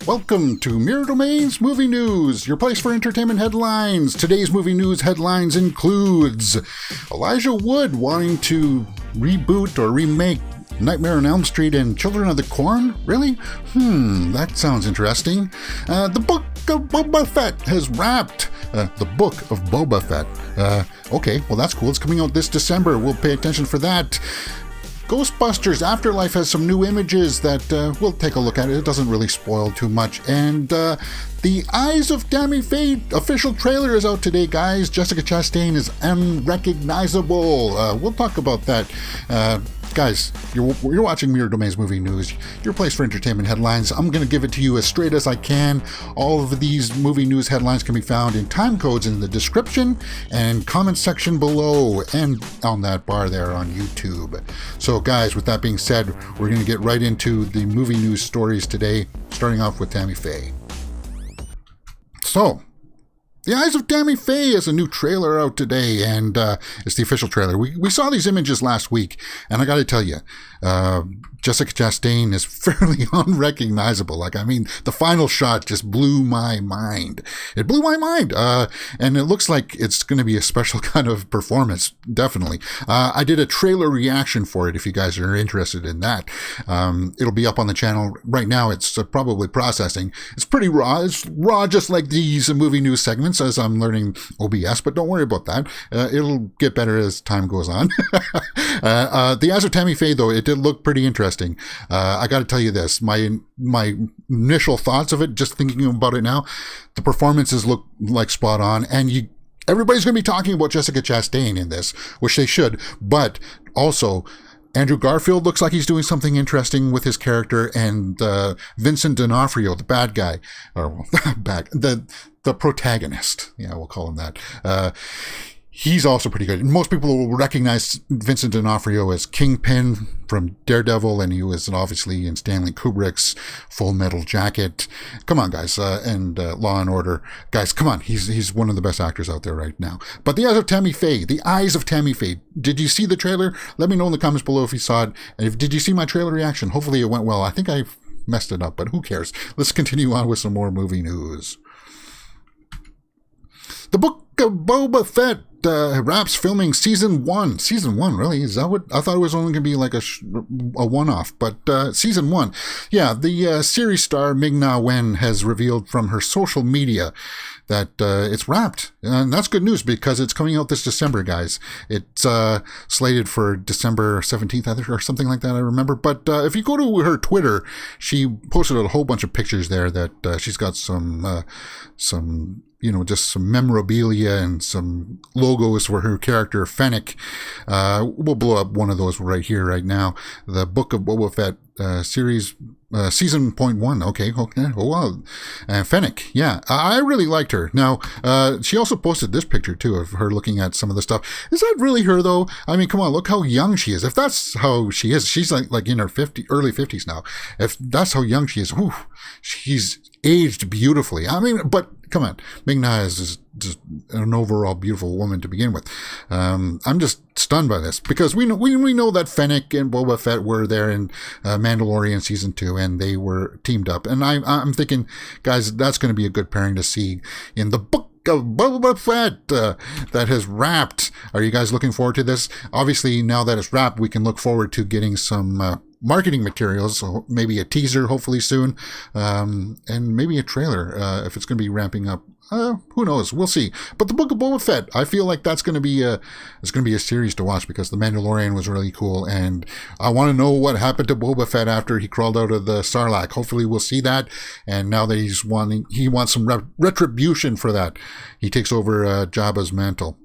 Welcome to Mirror Domain's Movie News, your place for entertainment headlines. Today's movie news headlines includes Elijah Wood wanting to reboot or remake Nightmare on Elm Street and Children of the Corn? Really? That sounds interesting. The Book of Boba Fett has wrapped. The Book of Boba Fett. Okay, well that's cool. It's coming out this December. We'll pay attention for that. Ghostbusters Afterlife has some new images that we'll take a look at. It doesn't really spoil too much. And the Eyes of Tammy Faye official trailer is out today, guys. Jessica Chastain is unrecognizable. We'll talk about that. Guys, you're watching Mirror Domain's Movie News, your place for entertainment headlines. I'm going to give it to you as straight as I can. All of these movie news headlines can be found in timecodes in the description and comment section below and on that bar there on YouTube. So guys, with that being said, we're going to get right into the movie news stories today, starting off with Tammy Faye. So, The Eyes of Tammy Faye is a new trailer out today, and it's the official trailer. We saw these images last week, and I got to tell you, Jessica Chastain is fairly unrecognizable. The final shot just blew my mind. It blew my mind, and it looks like it's going to be a special kind of performance, definitely. I did a trailer reaction for it if you guys are interested in that. It'll be up on the channel. Right now, it's probably processing. It's pretty raw. It's raw just like these movie news segments as I'm learning OBS, but don't worry about that. It'll get better as time goes on. The Eyes of Tammy Faye, though, it did look pretty interesting. I got to tell you this, my initial thoughts of it, just thinking about it now, the performances look like spot on, and everybody's going to be talking about Jessica Chastain in this, which they should, but also Andrew Garfield looks like he's doing something interesting with his character, and Vincent D'Onofrio, the bad guy, or the protagonist, we'll call him that. He's also pretty good. Most people will recognize Vincent D'Onofrio as Kingpin from Daredevil, and he was obviously in Stanley Kubrick's Full Metal Jacket. Come on, guys, and Law and Order. Guys, come on. He's one of the best actors out there right now. But The Eyes of Tammy Faye. The Eyes of Tammy Faye. Did you see the trailer? Let me know in the comments below if you saw it. And did you see my trailer reaction? Hopefully it went well. I think I messed it up, but who cares? Let's continue on with some more movie news. The Book of Boba Fett wraps filming season 1. Season 1, really? Is that what? I thought it was only going to be like a one-off, but season 1. Yeah, the series star Ming-Na has revealed from her social media that it's wrapped. And that's good news because it's coming out this December, guys. It's slated for December 17th, I think, or something like that, I remember. But if you go to her Twitter, she posted a whole bunch of pictures there that she's got some just some memorabilia and some logos for her character, Fennec. We'll blow up one of those right here, right now. The Book of Boba Fett series, season 0.1. Okay. Oh, wow. Fennec. Yeah, I really liked her. Now, she also posted this picture, too, of her looking at some of the stuff. Is that really her, though? I mean, come on, look how young she is. If that's how she is, she's like in her early 50s now. If that's how young she is, whew, she's aged beautifully. I mean, but come on, Ming-Na is just an overall beautiful woman to begin with. I'm just stunned by this because we know that Fennec and Boba Fett were there in Mandalorian season 2 and they were teamed up, and I'm thinking, guys, that's going to be a good pairing to see in the Book of Boba Fett that has wrapped. Are you guys looking forward to this? Obviously, now that it's wrapped, we can look forward to getting some marketing materials, so maybe a teaser hopefully soon, and maybe a trailer if it's going to be ramping up. Who knows? We'll see. But the Book of Boba Fett, I feel like that's going to be a series to watch because The Mandalorian was really cool, and I want to know what happened to Boba Fett after he crawled out of the Sarlacc. Hopefully, we'll see that. And now that he wants some retribution for that, he takes over Jabba's mantle.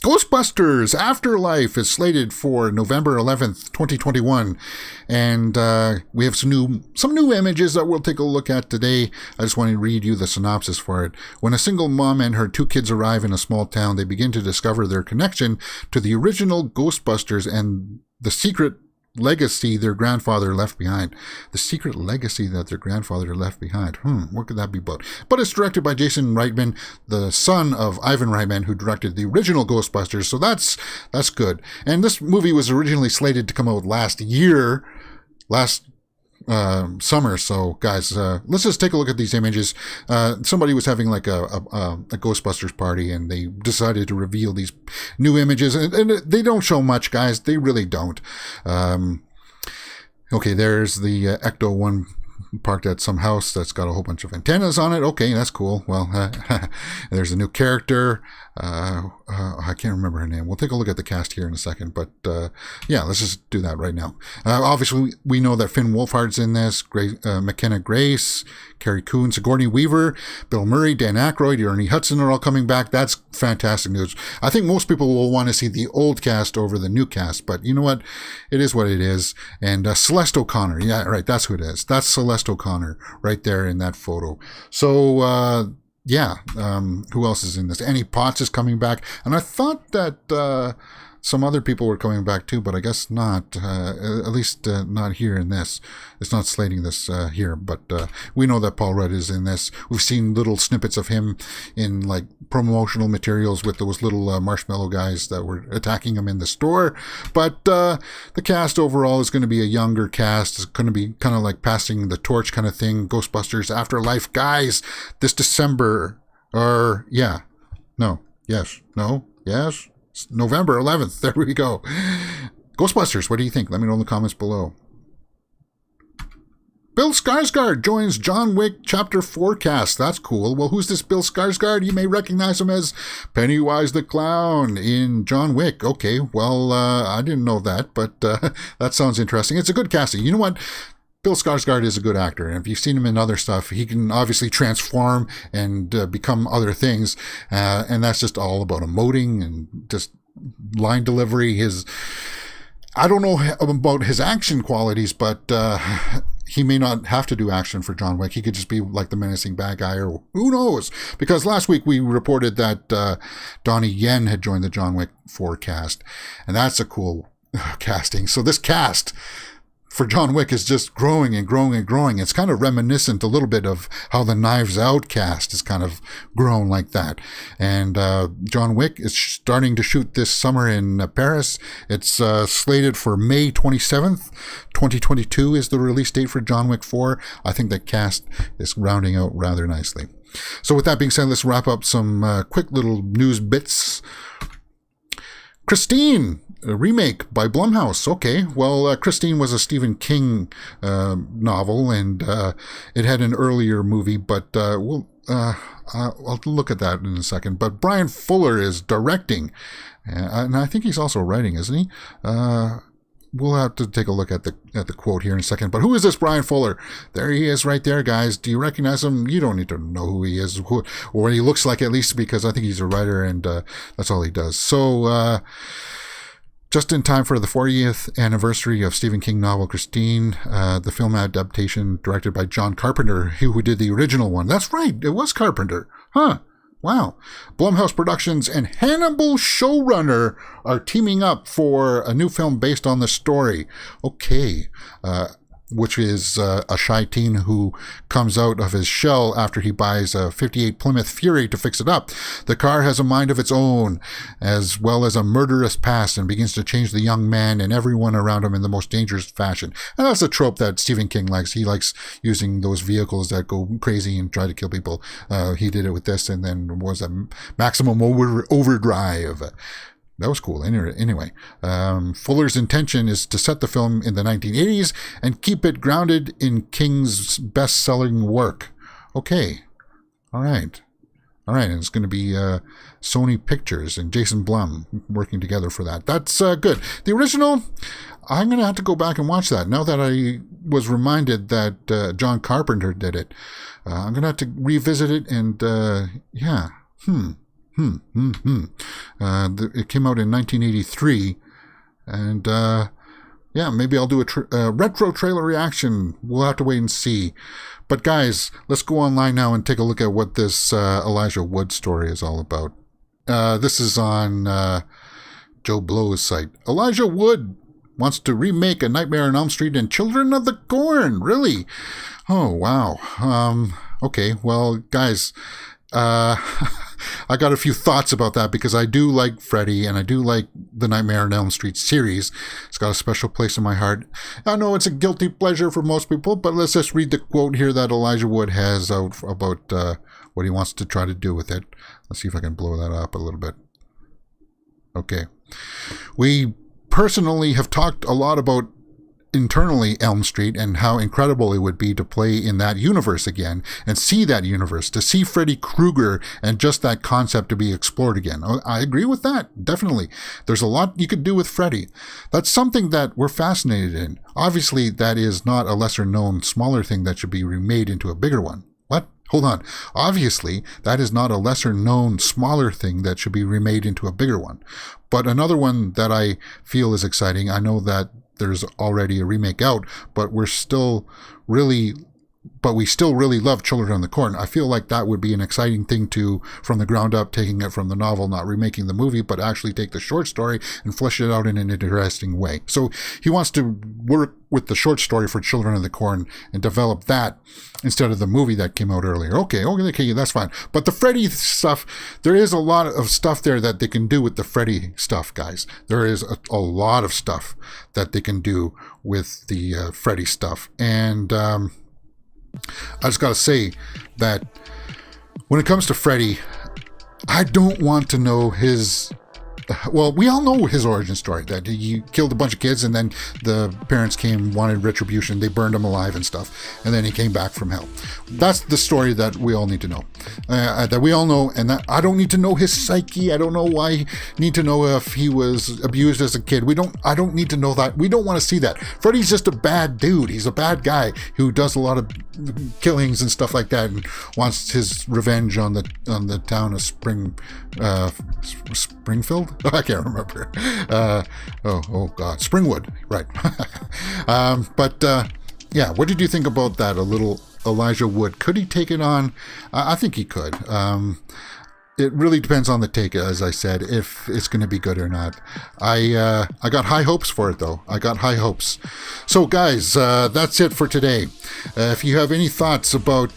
Ghostbusters Afterlife is slated for November 11th, 2021, and we have some new images that we'll take a look at today. I just want to read you the synopsis for it. When a single mom and her 2 kids arrive in a small town, they begin to discover their connection to the original Ghostbusters and the secret legacy their grandfather left behind. The secret legacy that their grandfather left behind. What could that be about? But it's directed by Jason Reitman, the son of Ivan Reitman, who directed the original Ghostbusters. So that's good. And this movie was originally slated to come out last summer. So, guys, let's just take a look at these images. Somebody was having like a Ghostbusters party, and they decided to reveal these new images, and they don't show much, guys. They really don't. Okay, there's the Ecto-1 parked at some house that's got a whole bunch of antennas on it. Okay, that's cool. Well, there's a new character. I can't remember her name. We'll take a look at the cast here in a second. But yeah, let's just do that right now. Obviously, we know that Finn Wolfhard's in this. McKenna Grace, Carrie Coon, Sigourney Weaver, Bill Murray, Dan Aykroyd, Ernie Hudson are all coming back. That's fantastic news. I think most people will want to see the old cast over the new cast. But you know what? It is what it is. And Celeste O'Connor. Yeah, right. That's who it is. That's Celeste O'Connor right there in that photo. So, yeah, who else is in this? Annie Potts is coming back. And I thought that some other people were coming back too, but I guess not. At least not here in this. It's not slating this here, but we know that Paul Rudd is in this. We've seen little snippets of him in like promotional materials with those little marshmallow guys that were attacking him in the store. But the cast overall is going to be a younger cast. It's going to be kind of like passing the torch kind of thing. Ghostbusters Afterlife, guys, this December. Or, yeah. No. Yes. No. Yes. November 11th. There we go. Ghostbusters, what do you think? Let me know in the comments below. Bill Skarsgård joins John Wick Chapter 4 cast. That's cool. Well, who's this Bill Skarsgård? You may recognize him as Pennywise the Clown in John Wick. Okay, well, I didn't know that, but that sounds interesting. It's a good casting. You know what? Bill Skarsgård is a good actor, and if you've seen him in other stuff, he can obviously transform and become other things, and that's just all about emoting and just line delivery. I don't know about his action qualities, but he may not have to do action for John Wick. He could just be like the menacing bad guy, or who knows? Because last week we reported that Donnie Yen had joined the John Wick 4 cast, and that's a cool casting. So this cast for John Wick is just growing and growing and growing. It's kind of reminiscent a little bit of how the Knives Out cast is kind of grown like that. And John Wick is starting to shoot this summer in Paris. It's slated for May 27th. 2022 is the release date for John Wick 4. I think the cast is rounding out rather nicely. So with that being said, let's wrap up some quick little news bits. Christine, a remake by Blumhouse. Okay, well, Christine was a Stephen King novel, and it had an earlier movie, but I'll look at that in a second. But Brian Fuller is directing, and I think he's also writing, isn't he? We'll have to take a look at the quote here in a second. But who is this Brian Fuller? There he is right there, guys. Do you recognize him? You don't need to know who he is, or what he looks like, at least, because I think he's a writer, and that's all he does. So, just in time for the 40th anniversary of Stephen King novel Christine, the film adaptation directed by John Carpenter, who did the original one. That's right, it was Carpenter. Huh. Wow. Blumhouse Productions and Hannibal showrunner are teaming up for a new film based on the story. Okay. Which is a shy teen who comes out of his shell after he buys a 58 Plymouth Fury to fix it up. The car has a mind of its own, as well as a murderous past, and begins to change the young man and everyone around him in the most dangerous fashion. And that's a trope that Stephen King likes. He likes using those vehicles that go crazy and try to kill people. He did it with this, and then was a Maximum Overdrive. That was cool. Anyway, Fuller's intention is to set the film in the 1980s and keep it grounded in King's best-selling work. Okay. All right. And it's going to be Sony Pictures and Jason Blum working together for that. That's good. The original, I'm going to have to go back and watch that. Now that I was reminded that John Carpenter did it, I'm going to have to revisit it and, yeah. It came out in 1983, and yeah, maybe I'll do a retro trailer reaction. We'll have to wait and see. But guys, let's go online now and take a look at what this Elijah Wood story is all about. This is on Joe Blow's site. Elijah Wood wants to remake A Nightmare on Elm Street and Children of the Corn. Really? Oh, wow. Okay, well, guys, I got a few thoughts about that because I do like Freddy and I do like the Nightmare on Elm Street series. It's got a special place in my heart. I know it's a guilty pleasure for most people, but let's just read the quote here that Elijah Wood has out about what he wants to try to do with it. Let's see if I can blow that up a little bit. Okay. We personally have talked a lot about internally Elm Street and how incredible it would be to play in that universe again and see that universe, to see Freddy Krueger and just that concept to be explored again. I agree with that, definitely. There's a lot you could do with Freddy. That's something that we're fascinated in. Obviously, that is not a lesser known, smaller thing that should be remade into a bigger one. What? Hold on. Obviously, that is not a lesser known, smaller thing that should be remade into a bigger one. But another one that I feel is exciting, I know that there's already a remake out, but we still really love Children of the Corn. I feel like that would be an exciting thing to, from the ground up, taking it from the novel, not remaking the movie, but actually take the short story and flesh it out in an interesting way. So he wants to work with the short story for Children of the Corn and develop that instead of the movie that came out earlier. Okay, that's fine. But the Freddy stuff, there is a lot of stuff there that they can do with the Freddy stuff, guys. There is a lot of stuff that they can do with the Freddy stuff. And I just got to say that when it comes to Freddy, I don't want to know his... Well, we all know his origin story, that he killed a bunch of kids and then the parents wanted retribution. They burned him alive and stuff. And then he came back from hell. That's the story that we all need to know. That we all know. And that I don't need to know his psyche. I don't know why I need to know if he was abused as a kid. I don't need to know that. We don't want to see that. Freddy's just a bad dude. He's a bad guy who does a lot of killings and stuff like that and wants his revenge on the town of Springfield? I can't remember. Oh God, Springwood, right? Yeah, what did you think about that? A little Elijah Wood. Could he take it on? I think he could. It really depends on the take, as I said, if it's going to be good or not. I got high hopes for it, though. I got high hopes. So, guys, that's it for today. If you have any thoughts about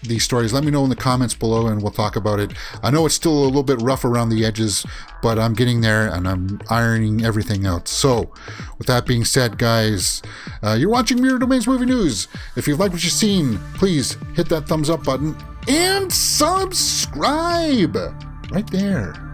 these stories, let me know in the comments below and we'll talk about it. I know it's still a little bit rough around the edges, but I'm getting there and I'm ironing everything out. So with that being said, guys, you're watching Mirror Domains Movie News. If you've liked what you've seen, please hit that thumbs up button and subscribe right there.